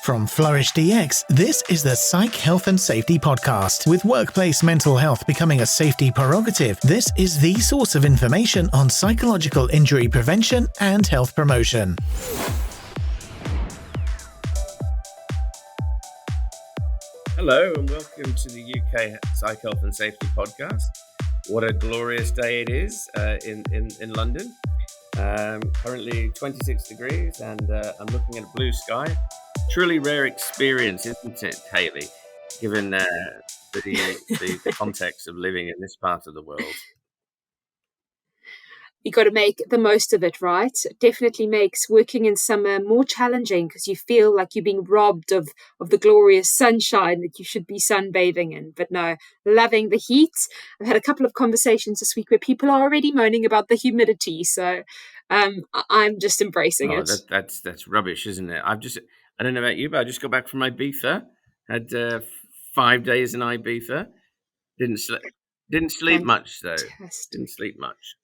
From Flourish DX, this is the Psych Health and Safety Podcast. With workplace mental health becoming a safety prerogative, this is the source of information on psychological injury prevention and health promotion. Hello and welcome to the UK Psych Health and Safety Podcast. What a glorious day it is in London. Currently 26 degrees and I'm looking at a blue sky. Truly rare experience, isn't it, Hayley, given the context of living in this part of the world? You got to make the most of it, right? It definitely makes working in summer more challenging because you feel like you're being robbed of the glorious sunshine that you should be sunbathing in. But no, loving the heat. I've had a couple of conversations this week where people are already moaning about the humidity. So I'm just embracing it. That's rubbish, isn't it? I don't know about you, but I just got back from Ibiza. Had 5 days in Ibiza. Didn't sleep much though. Didn't sleep much.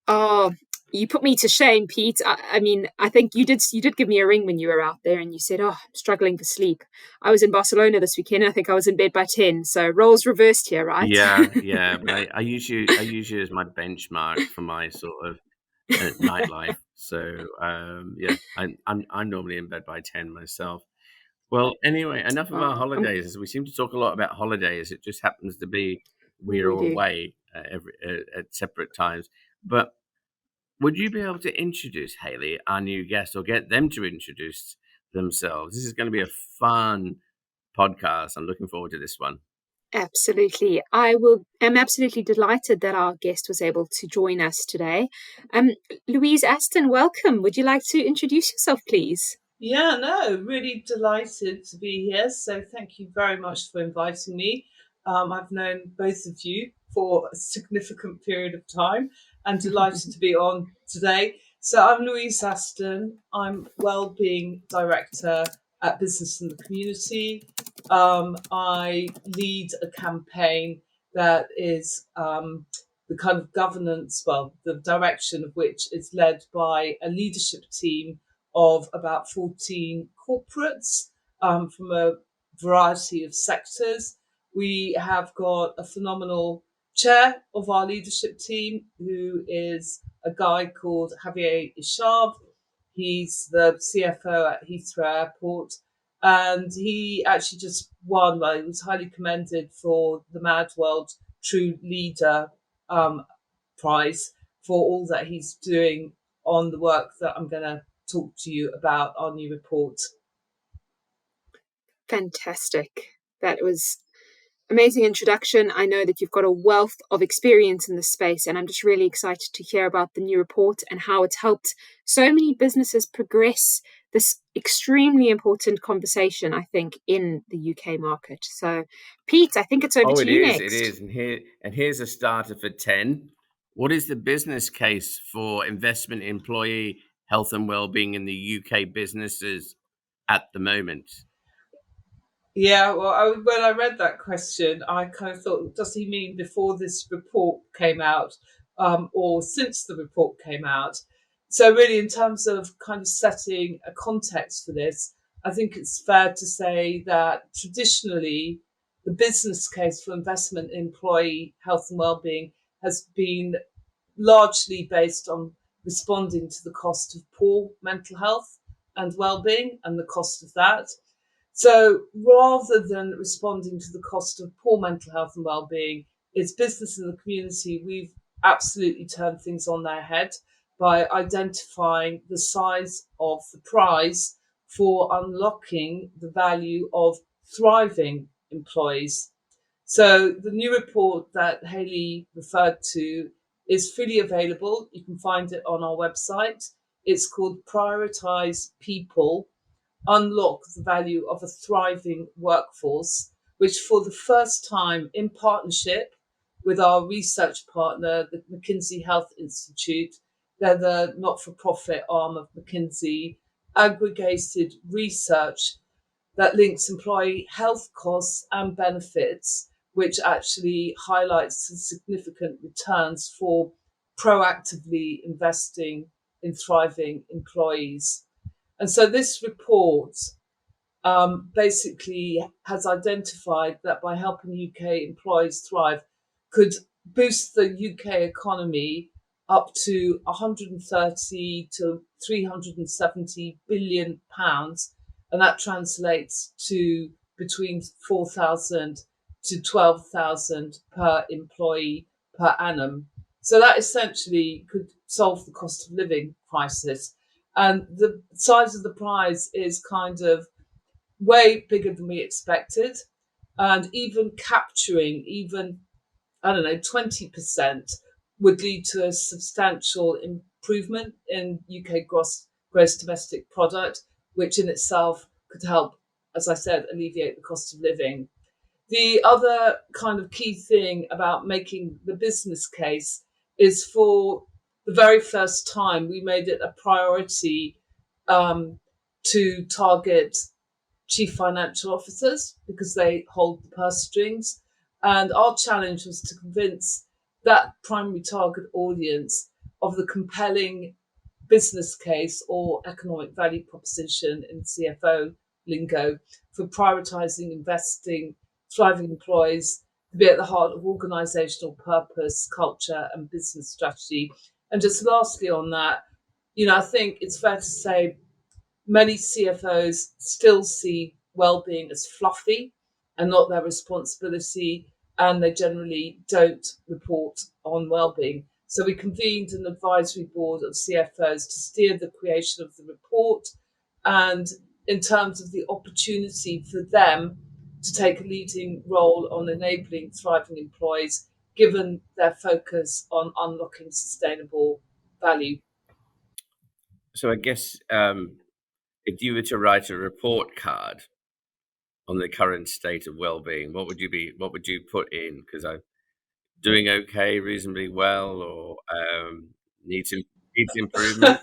Oh, you put me to shame, Pete. I mean, I think you did give me a ring when you were out there and you said, I'm struggling for sleep. I was in Barcelona this weekend. I think I was in bed by 10. So roles reversed here, right? Yeah. But I use you as my benchmark for my sort of nightlife. So I'm normally in bed by 10 myself. Well, anyway, enough of our holidays. We seem to talk a lot about holidays. It just happens to be we're away at separate times. But would you be able to introduce Hayley, our new guest, or get them to introduce themselves? This is going to be a fun podcast. I'm looking forward to this one. Absolutely. I'm absolutely delighted that our guest was able to join us today. Louise Aston, welcome. Would you like to introduce yourself, please? Yeah, no, really delighted to be here. So thank you very much for inviting me. I've known both of you for a significant period of time and delighted to be on today. So I'm Louise Aston. I'm Wellbeing Director at Business in the Community. I lead a campaign that is the kind of governance, the direction of which is led by a leadership team of about 14 corporates from a variety of sectors. We have got a phenomenal chair of our leadership team, who is a guy called Javier Ishab. He's the CFO at Heathrow Airport, and he actually just won, he was highly commended for the Mad World True Leader prize for all that he's doing on the work that I'm going to talk to you about, our new report. Fantastic. That was amazing introduction. I know that you've got a wealth of experience in this space, and I'm just really excited to hear about the new report and how it's helped so many businesses progress this extremely important conversation, I think, in the UK market. So, Pete, I think it's over to you next. It is. And here's a starter for 10. What is the business case for investment in employee health and well-being in the UK businesses at the moment? Yeah, well, when I read that question, I kind of thought, does he mean before this report came out or since the report came out? So really, in terms of kind of setting a context for this, I think it's fair to say that traditionally, the business case for investment in employee health and well-being has been largely based on responding to the cost of poor mental health and well-being and the cost of that. So rather than responding to the cost of poor mental health and well-being, it's business in the community. We've absolutely turned things on their head by identifying the size of the prize for unlocking the value of thriving employees. So the new report that Hayley referred to is freely available. You can find it on our website. It's called Prioritise People, Unlock the Value of a Thriving Workforce, which for the first time in partnership with our research partner, the McKinsey Health Institute, they're the not-for-profit arm of McKinsey, aggregated research that links employee health costs and benefits, which actually highlights the significant returns for proactively investing in thriving employees. And so this report basically has identified that by helping UK employees thrive could boost the UK economy up to 130 to 370 billion pounds, and that translates to between 4,000 to 12,000 per employee per annum. So that essentially could solve the cost of living crisis. And the size of the prize is kind of way bigger than we expected. And even capturing even, 20% would lead to a substantial improvement in UK gross domestic product, which in itself could help, as I said, alleviate the cost of living. The other kind of key thing about making the business case is, for the very first time, we made it a priority to target chief financial officers because they hold the purse strings. And our challenge was to convince that primary target audience of the compelling business case or economic value proposition in CFO lingo for prioritising, investing, thriving employees to be at the heart of organisational purpose, culture and business strategy. And just lastly on that, I think it's fair to say many CFOs still see well-being as fluffy and not their responsibility, and they generally don't report on well-being. So we convened an advisory board of CFOs to steer the creation of the report, and in terms of the opportunity for them to take a leading role on enabling thriving employees, given their focus on unlocking sustainable value. So I guess if you were to write a report card on the current state of well-being, what would you put in? Because I'm doing okay, reasonably well, or needs improvement.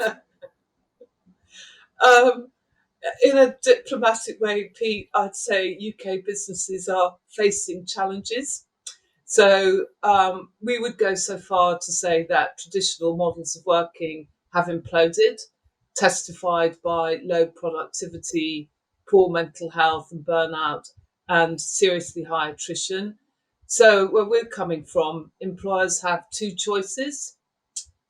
In a diplomatic way, Pete, I'd say UK businesses are facing challenges. So we would go so far to say that traditional models of working have imploded, testified by low productivity, poor mental health and burnout, and seriously high attrition. So where we're coming from, employers have two choices: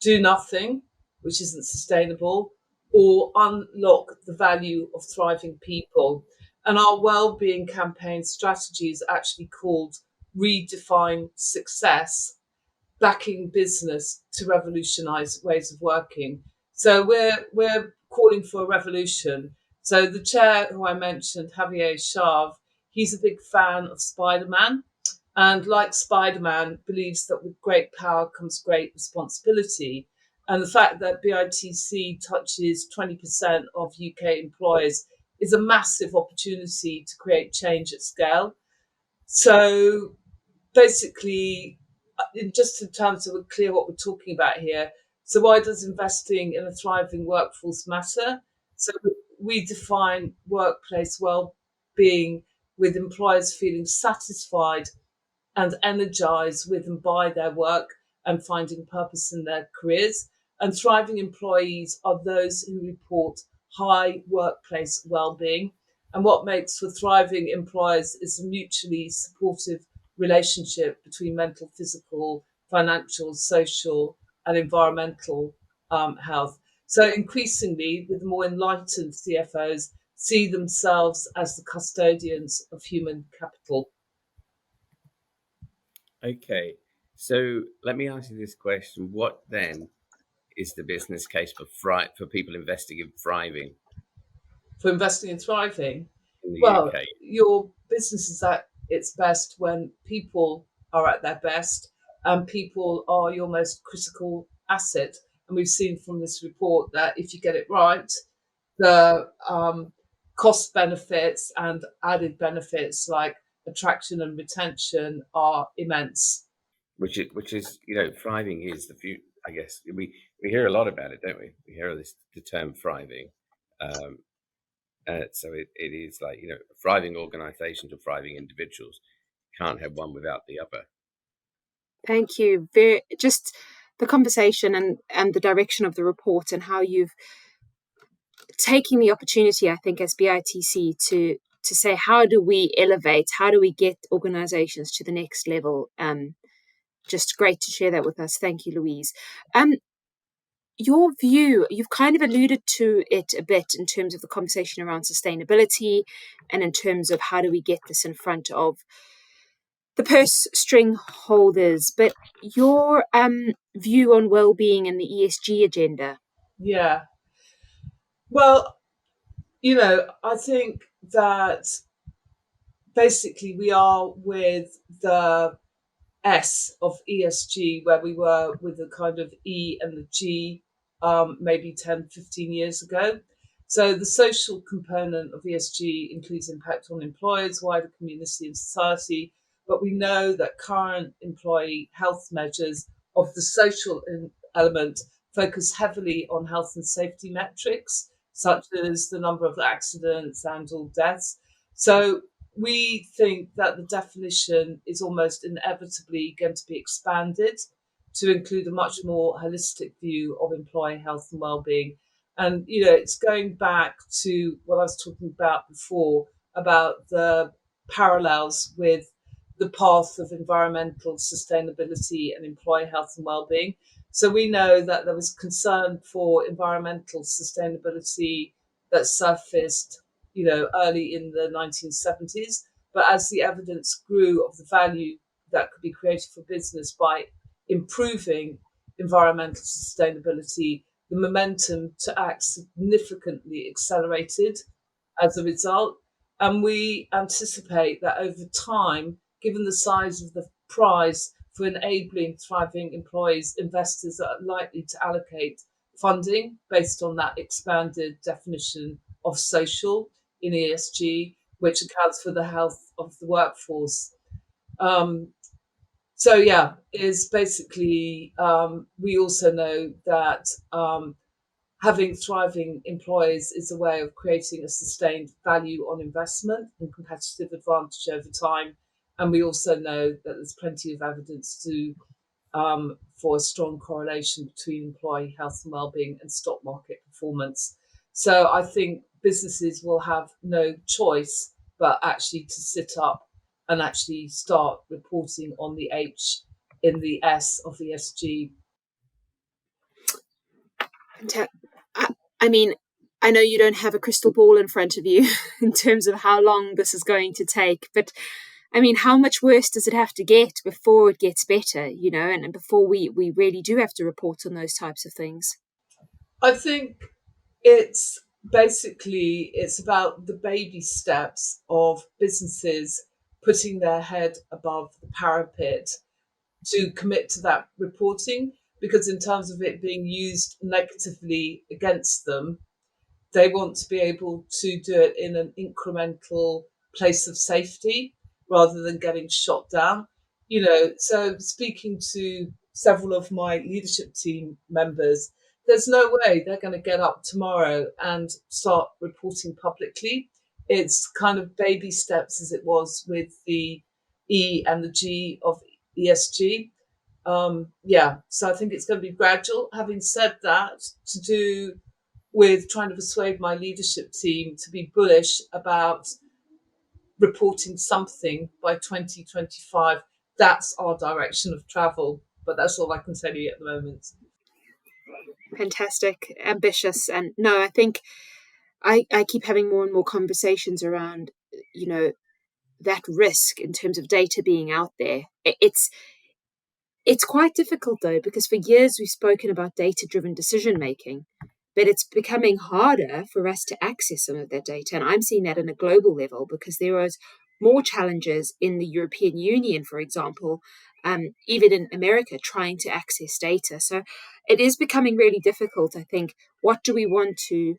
do nothing, which isn't sustainable, or unlock the value of thriving people. And our well-being campaign strategy is actually called Redefine Success, backing business to revolutionize ways of working. So we're calling for a revolution. So the chair who I mentioned, Javier Chav, he's a big fan of Spider-Man. And like Spider-Man, believes that with great power comes great responsibility. And the fact that BITC touches 20% of UK employers is a massive opportunity to create change at scale. So basically, just in terms of clear what we're talking about here, so why does investing in a thriving workforce matter? So we define workplace well-being with employers feeling satisfied and energized with and by their work and finding purpose in their careers. And thriving employees are those who report high workplace well-being. And what makes for thriving employers is a mutually supportive relationship between mental, physical, financial, social, and environmental health. So increasingly, with more enlightened CFOs, see themselves as the custodians of human capital. Okay, so let me ask you this question: what then is the business case for people investing in thriving For investing in thriving? in the Well, UK? your business is at its best when people are at their best, and people are your most critical asset. And we've seen from this report that if you get it right, the cost benefits and added benefits like attraction and retention are immense. Which is thriving is the future. I guess we hear a lot about it, don't we? We hear the term thriving. So it is like, thriving organizations or thriving individuals can't have one without the other. Thank you. Just the conversation and the direction of the report and how you've taking the opportunity, I think, as BITC to say, how do we elevate, how do we get organizations to the next level? Just great to share that with us. Thank you, Louise. Your view, you've kind of alluded to it a bit in terms of the conversation around sustainability and in terms of how do we get this in front of the purse string holders, but your view on well-being and the ESG agenda. Yeah. Well, I think that basically we are with the S of ESG where we were with the kind of E and the G maybe 10, 15 years ago. So the social component of ESG includes impact on employers, wider community and society. But we know that current employee health measures of the social element focus heavily on health and safety metrics, such as the number of accidents and all deaths. So we think that the definition is almost inevitably going to be expanded to include a much more holistic view of employee health and well-being. And, it's going back to what I was talking about before, about the parallels with the path of environmental sustainability and employee health and well-being. So we know that there was concern for environmental sustainability that surfaced early in the 1970s. But as the evidence grew of the value that could be created for business by improving environmental sustainability, the momentum to act significantly accelerated as a result. And we anticipate that over time, given the size of the prize for enabling thriving employees, investors are likely to allocate funding based on that expanded definition of social in ESG, which accounts for the health of the workforce. Is basically, we also know that having thriving employees is a way of creating a sustained value on investment and competitive advantage over time. And we also know that there's plenty of evidence for a strong correlation between employee health and well-being and stock market performance. So I think businesses will have no choice but actually to sit up and actually start reporting on the H in the S of ESG. I mean, I know you don't have a crystal ball in front of you in terms of how long this is going to take, but I mean, how much worse does it have to get before it gets better, and before we really do have to report on those types of things? I think it's about the baby steps of businesses putting their head above the parapet to commit to that reporting, because in terms of it being used negatively against them, they want to be able to do it in an incremental place of safety rather than getting shot down. So speaking to several of my leadership team members, there's no way they're going to get up tomorrow and start reporting publicly. It's kind of baby steps, as it was with the E and the G of ESG. So I think it's going to be gradual. Having said that, to do with trying to persuade my leadership team to be bullish about reporting something by 2025, that's our direction of travel. But that's all I can tell you at the moment. Fantastic, ambitious. And no, I think I keep having more and more conversations around, that risk in terms of data being out there. It's quite difficult, though, because for years we've spoken about data-driven decision-making, but it's becoming harder for us to access some of that data. And I'm seeing that on a global level because there are more challenges in the European Union, for example, even in America, trying to access data. So it is becoming really difficult, I think. What do we want to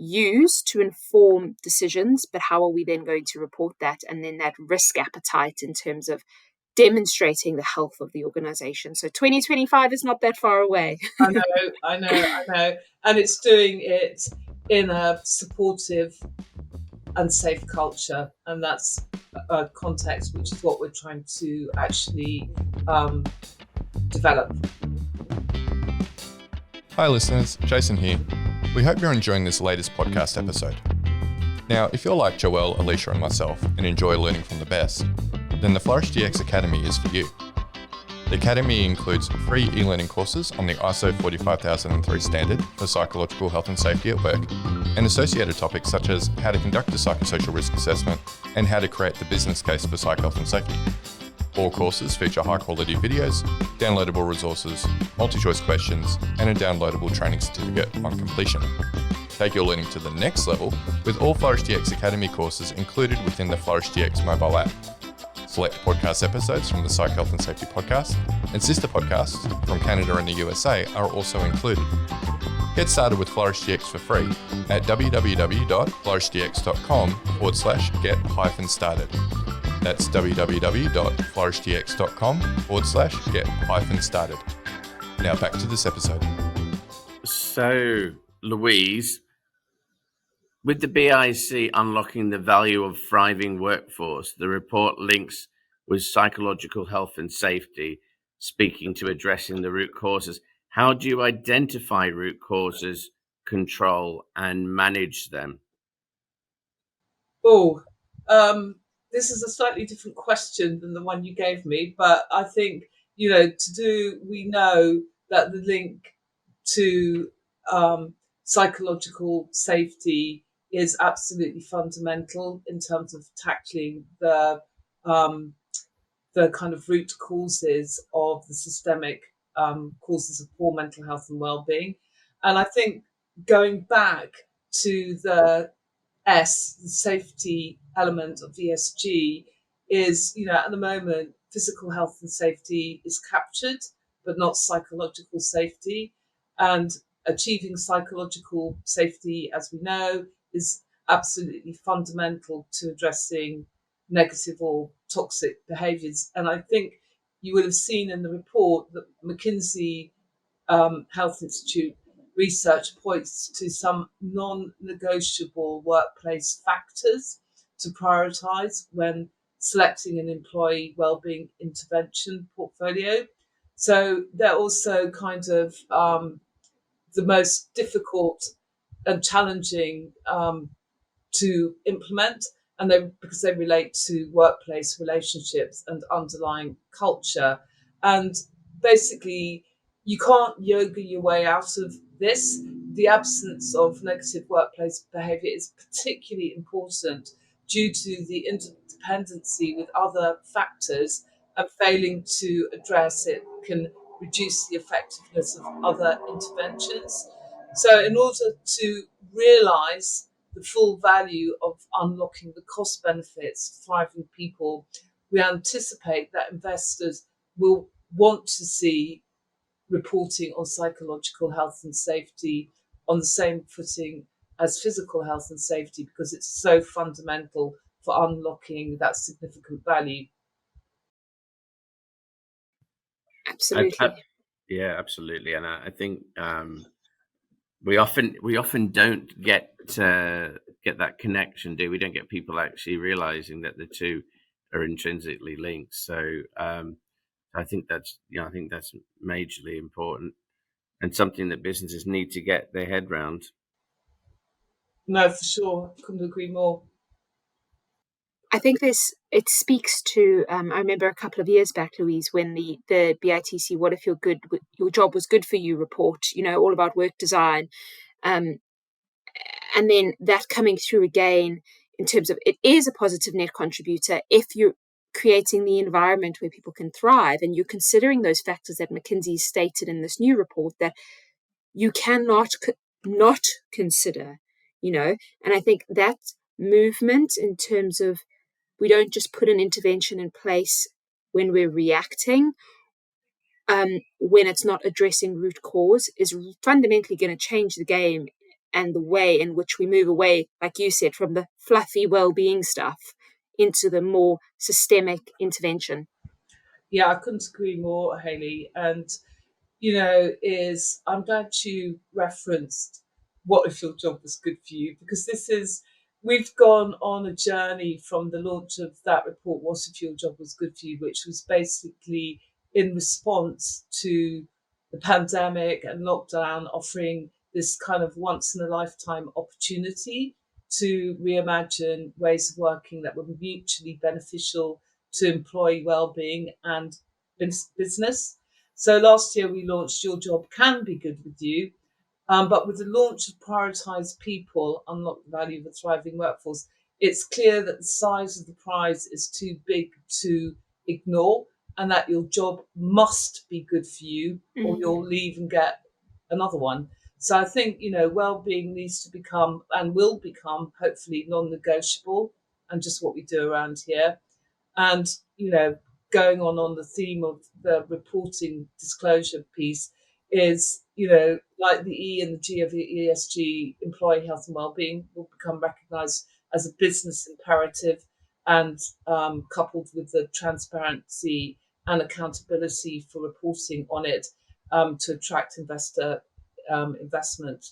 use to inform decisions, but how are we then going to report that? And then that risk appetite in terms of demonstrating the health of the organization. So 2025 is not that far away. I know. And it's doing it in a supportive and safe culture. And that's a context, which is what we're trying to actually develop. Hi listeners, Jason here. We hope you're enjoying this latest podcast episode. Now, if you're like Joelle, Alicia and myself and enjoy learning from the best, then the Flourish DX Academy is for you. The Academy includes free e-learning courses on the ISO 45003 standard for psychological health and safety at work, and associated topics such as how to conduct a psychosocial risk assessment and how to create the business case for psych health and safety. All courses feature high-quality videos, downloadable resources, multi-choice questions, and a downloadable training certificate on completion. Take your learning to the next level with all Flourish DX Academy courses included within the Flourish DX mobile app. Select podcast episodes from the Psych Health and Safety podcast and sister podcasts from Canada and the USA are also included. Get started with Flourish DX for free at www.flourishdx.com/get-started. That's www.flourishdx.com/get-started. Now back to this episode. So, Louise, with the BIC unlocking the value of thriving workforce, the report links with psychological health and safety, speaking to addressing the root causes. How do you identify root causes, control, and manage them? This is a slightly different question than the one you gave me, but I think, we know that the link to psychological safety is absolutely fundamental in terms of tackling the kind of root causes of the systemic causes of poor mental health and well-being. And I think going back to the safety element of ESG is, at the moment, physical health and safety is captured, but not psychological safety. And achieving psychological safety, as we know, is absolutely fundamental to addressing negative or toxic behaviours. And I think you would have seen in the report that McKinsey Health Institute research points to some non-negotiable workplace factors to prioritise when selecting an employee wellbeing intervention portfolio. So they're also kind of the most difficult and challenging to implement, and because they relate to workplace relationships and underlying culture. And basically, you can't yoga your way out of this. The absence of negative workplace behaviour is particularly important due to the interdependency with other factors, and failing to address it can reduce the effectiveness of other interventions. So in order to realise the full value of unlocking the cost benefits of thriving people, we anticipate that investors will want to see reporting on psychological health and safety on the same footing as physical health and safety, because it's so fundamental for unlocking that significant value. Absolutely. Yeah, absolutely. And I think we often don't get that connection, do we? Don't get people actually realizing that the two are intrinsically linked. So I think that's majorly important and something that businesses need to get their head round. No, for sure. Couldn't agree more. I think it speaks to, I remember a couple of years back, Louise, when the BITC What If Your Job Was Good For You report, all about work design. And then that coming through again in terms of it is a positive net contributor if you're creating the environment where people can thrive, and you're considering those factors that McKinsey stated in this new report that you cannot not consider, and I think that movement in terms of we don't just put an intervention in place when we're reacting, when it's not addressing root cause, is fundamentally going to change the game and the way in which we move away, like you said, from the fluffy well-being stuff into the more systemic intervention. Yeah, I couldn't agree more, Hayley. And, I'm glad you referenced What If Your Job Was Good For You, because we've gone on a journey from the launch of that report, What If Your Job Was Good For You, which was basically in response to the pandemic and lockdown, offering this kind of once in a lifetime opportunity to reimagine ways of working that would be mutually beneficial to employee well-being and business. So last year we launched Your Job Can Be Good With You, but with the launch of Prioritise People, Unlock the Value of a Thriving Workforce, it's clear that the size of the prize is too big to ignore, and that your job must be good for you, or you'll leave and get another one. So I think, well-being needs to become, and will become, hopefully non-negotiable, and just what we do around here. And, going on the theme of the reporting disclosure piece is, like the E and the G of the ESG, employee health and wellbeing, will become recognised as a business imperative, and coupled with the transparency and accountability for reporting on it, to attract investor investment.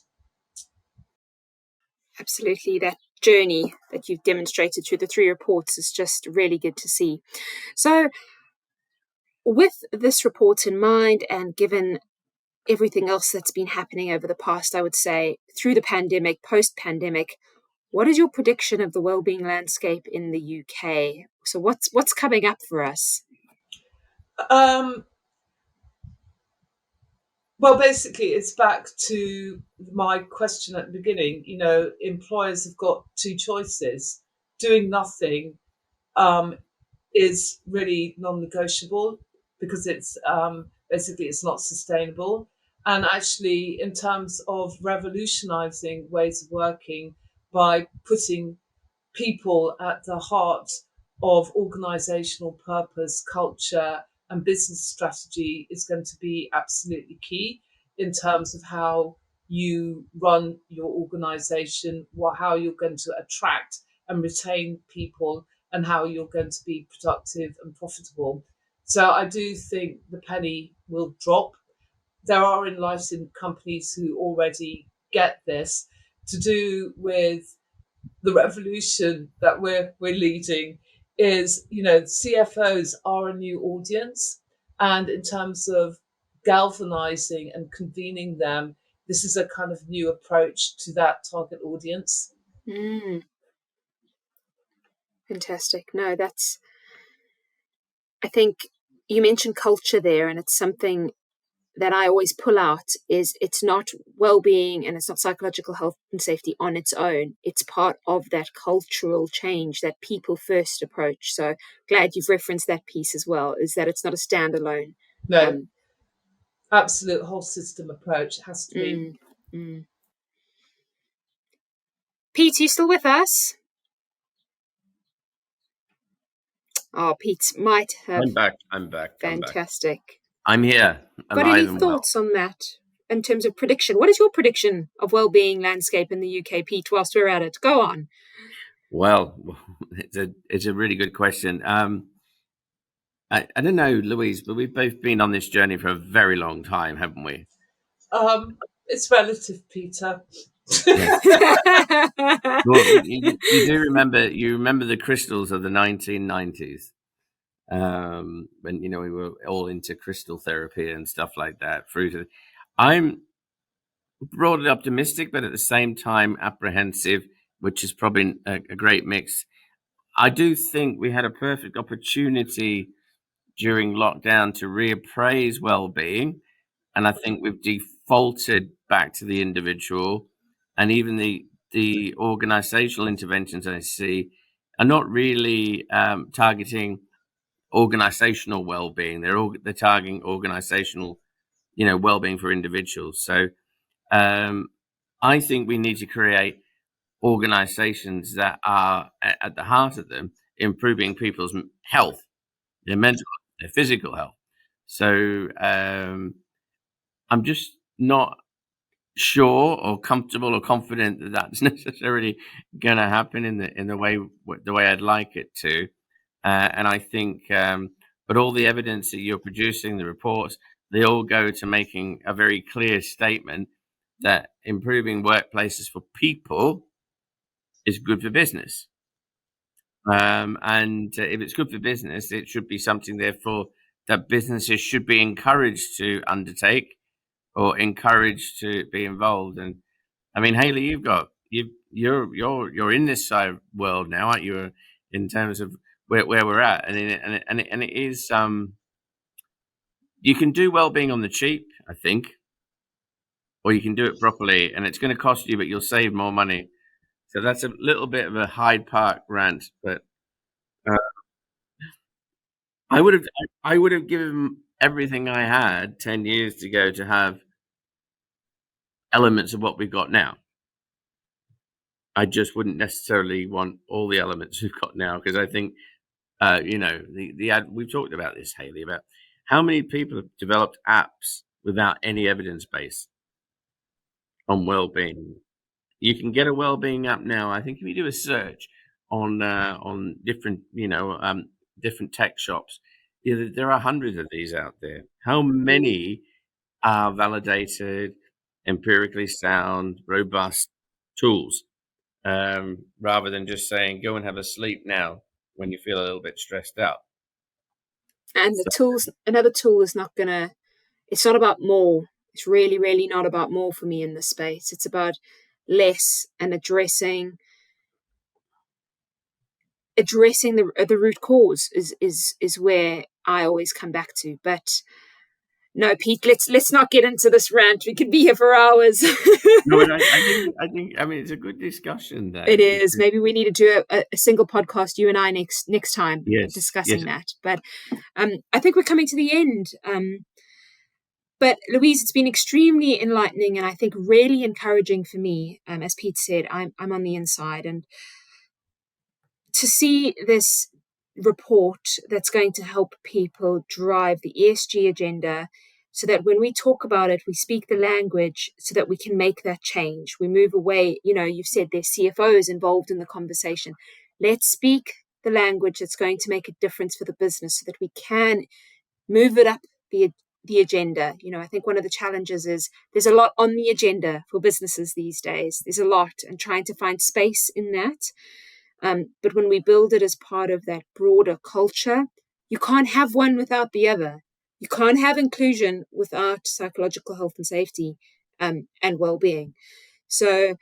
Absolutely. That journey that you've demonstrated through the 3 reports is just really good to see. So with this report in mind, and given everything else that's been happening over the past, I would say, through the pandemic, post-pandemic, what is your prediction of the wellbeing landscape in the UK? So what's coming up for us? Well, basically, it's back to my question at the beginning. Employers have got 2 choices. Doing nothing is really non-negotiable, because it's basically it's not sustainable. And actually, in terms of revolutionizing ways of working by putting people at the heart of organizational purpose, culture, and business strategy, is going to be absolutely key in terms of how you run your organization, how you're going to attract and retain people, and how you're going to be productive and profitable. So I do think the penny will drop. There are enlightened companies who already get this, to do with the revolution that we're leading. Is, CFOs are a new audience, and in terms of galvanizing and convening them, this is a kind of new approach to that target audience. Fantastic. No, I think you mentioned culture there, and it's something that I always pull out. Is it's not well-being and it's not psychological health and safety on its own. It's part of that cultural change, that people first approach. So glad you've referenced that piece as well, is that it's not a standalone. No, absolute whole system approach. It has to be. Pete, you still with us? Oh, Pete might have. I'm back. Fantastic. I'm here. Got any thoughts on that in terms of prediction? What is your prediction of wellbeing landscape in the UK, Pete, whilst we're at it? Go on. Well, it's a really good question. I don't know, Louise, but we've both been on this journey for a very long time, haven't we? It's relative, Peter. Well, you do remember the crystals of the 1990s, when we were all into crystal therapy and stuff like that. I'm broadly optimistic, but at the same time apprehensive, which is probably a great mix. I do think we had a perfect opportunity during lockdown to reappraise well-being, and I think we've defaulted back to the individual, and even the organizational interventions I see are not really targeting organizational well-being. They're targeting organizational, well-being for individuals. So I think we need to create organizations that are at the heart of them improving people's health, their mental, their physical health. So I'm just not sure or comfortable or confident that that's necessarily going to happen in the way I'd like it to. And I think, but all the evidence that you're producing, the reports, they all go to making a very clear statement that improving workplaces for people is good for business. And if it's good for business, it should be something, therefore, that businesses should be encouraged to undertake, or encouraged to be involved. And I mean, Hayley, you're in this side world now, aren't you? In terms of where we're at, and it is you can do well-being on the cheap, I think, or you can do it properly, and it's going to cost you, but you'll save more money. So that's a little bit of a Hyde Park rant, but uh, I would have given everything I had 10 years ago to have elements of what we've got now. I just wouldn't necessarily want all the elements we've got now, because I think, we've talked about this, Hayley, about how many people have developed apps without any evidence base on well-being. You can get a well-being app now. I think if you do a search on different, different tech shops, there are hundreds of these out there. How many are validated, empirically sound, robust tools, rather than just saying, go and have a sleep now when you feel a little bit stressed out? And the tools, another tool is not gonna, it's not about more. It's really, really not about more for me in this space. It's about less and addressing the root cause is where I always come back to. But no, Pete, let's not get into this rant. We could be here for hours. No, but I think it's a good discussion there. It is. Maybe we need to do a single podcast, you and I, next time, discussing that. But I think we're coming to the end. But Louise, it's been extremely enlightening and I think really encouraging for me. As Pete said, I'm on the inside, and to see this report that's going to help people drive the ESG agenda, so that when we talk about it, we speak the language so that we can make that change. We move away, you've said there's CFOs involved in the conversation. Let's speak the language that's going to make a difference for the business so that we can move it up the agenda. I think one of the challenges is there's a lot on the agenda for businesses these days. There's a lot, and trying to find space in that. But when we build it as part of that broader culture, you can't have one without the other. You can't have inclusion without psychological health and safety and well-being. So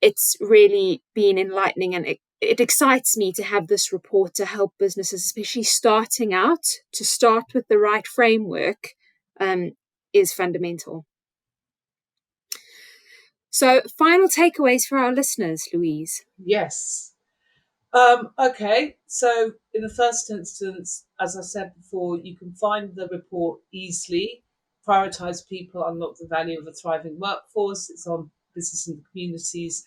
it's really been enlightening, and it excites me to have this report to help businesses, especially starting out, to start with the right framework is fundamental. So, final takeaways for our listeners, Louise. Yes. Okay, so in the first instance, as I said before, you can find the report easily. Prioritise People, Unlock the Value of a Thriving Workforce. It's on Business and Communities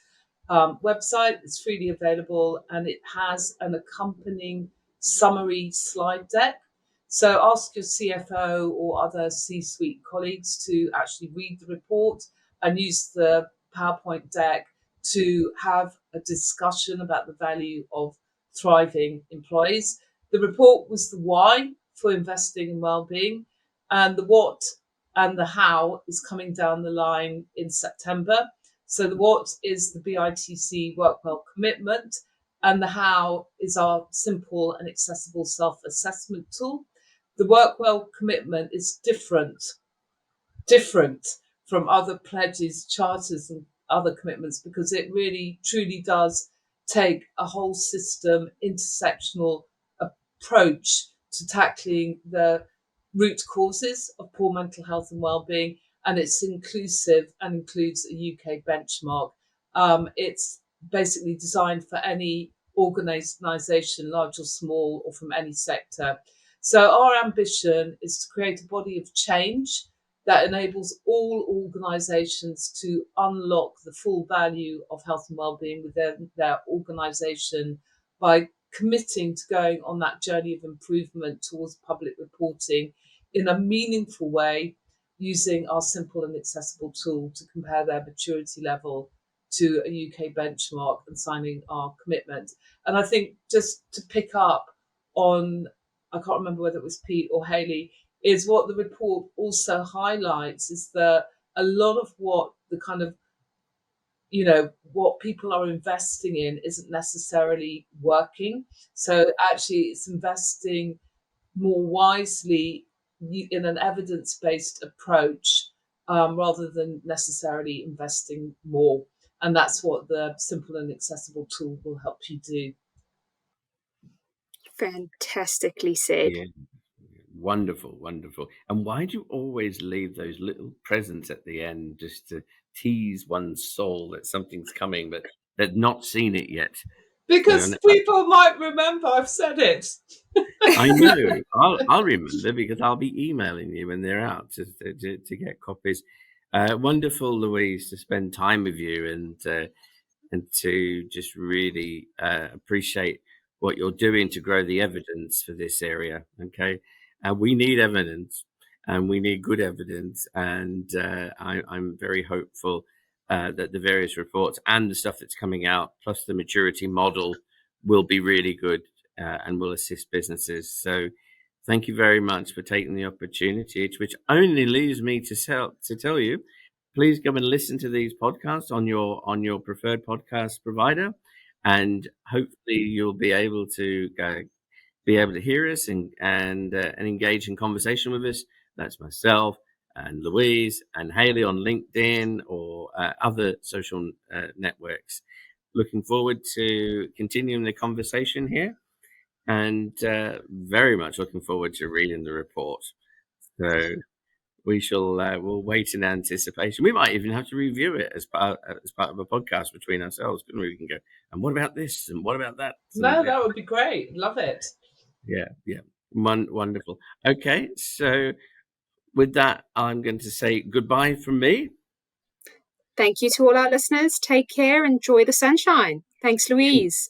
website. It's freely available, and it has an accompanying summary slide deck. So ask your CFO or other C-suite colleagues to actually read the report and use the PowerPoint deck to have a discussion about the value of thriving employees. The report was the why for investing in well-being, and the what and the how is coming down the line in September. So the what is the BITC Work Well commitment, and the how is our simple and accessible self-assessment tool. The Work Well commitment is different from other pledges, charters, and other commitments, because it really truly does take a whole system intersectional approach to tackling the root causes of poor mental health and well-being, and it's inclusive and includes a UK benchmark. It's basically designed for any organisation, large or small, or from any sector. So our ambition is to create a body of change that enables all organisations to unlock the full value of health and well-being within their organisation by committing to going on that journey of improvement towards public reporting in a meaningful way, using our simple and accessible tool to compare their maturity level to a UK benchmark and signing our commitment. And I think, just to pick up on, I can't remember whether it was Pete or Hayley, is what the report also highlights is that a lot of what the kind of, what people are investing in isn't necessarily working. So actually it's investing more wisely in an evidence-based approach, rather than necessarily investing more. And that's what the simple and accessible tool will help you do. Fantastically said. Yeah. Wonderful, wonderful. And why do you always leave those little presents at the end just to tease one's soul that something's coming, but they've not seen it yet? Because people might remember I've said it. I know. I'll remember because I'll be emailing you when they're out to get copies. Wonderful, Louise, to spend time with you and to just really appreciate what you're doing to grow the evidence for this area. Okay, and we need evidence, and we need good evidence, and I'm very hopeful that the various reports and the stuff that's coming out, plus the maturity model, will be really good and will assist businesses. So thank you very much for taking the opportunity, which only leaves me to tell you, please come and listen to these podcasts on your preferred podcast provider, and hopefully you'll be able to hear us and engage in conversation with us. That's myself and Louise and Hayley on LinkedIn or other social networks. Looking forward to continuing the conversation here, and very much looking forward to reading the report. So we shall we'll wait in anticipation. We might even have to review it as part of a podcast between ourselves, couldn't we? We can go, and what about this? And what about that? No, that would be great. Love it. Yeah. Wonderful. Okay, so with that, I'm going to say goodbye from me. Thank you to all our listeners. Take care. Enjoy the sunshine. Thanks, Louise.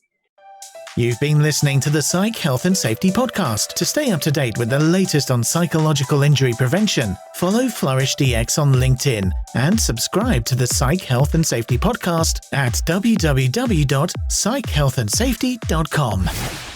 You've been listening to the Psych Health and Safety Podcast. To stay up to date with the latest on psychological injury prevention, follow Flourish DX on LinkedIn and subscribe to the Psych Health and Safety Podcast at www.psychealthandsafety.com.